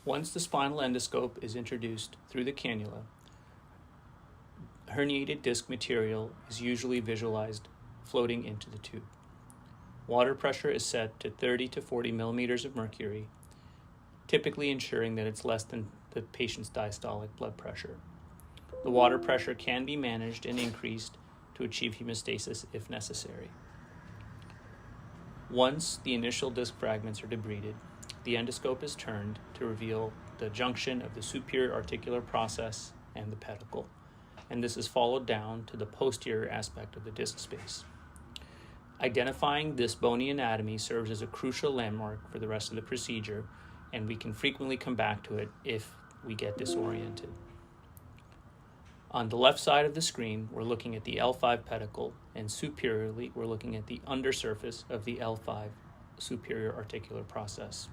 Once the spinal endoscope is introduced through the cannula, herniated disc material is usually visualized floating into the tube. Water pressure is set to 30 to 40 millimeters of mercury, typically ensuring that it's less than the patient's diastolic blood pressure. The water pressure can be managed and increased to achieve hemostasis if necessary. Once the initial disc fragments are debrided, the endoscope is turned to reveal the junction of the superior articular process and the pedicle, and this is followed down to the posterior aspect of the disc space. Identifying this bony anatomy serves as a crucial landmark for the rest of the procedure, and we can frequently come back to it if we get disoriented. On the left side of the screen, we're looking at the L5 pedicle, and superiorly, we're looking at the undersurface of the L5 superior articular process.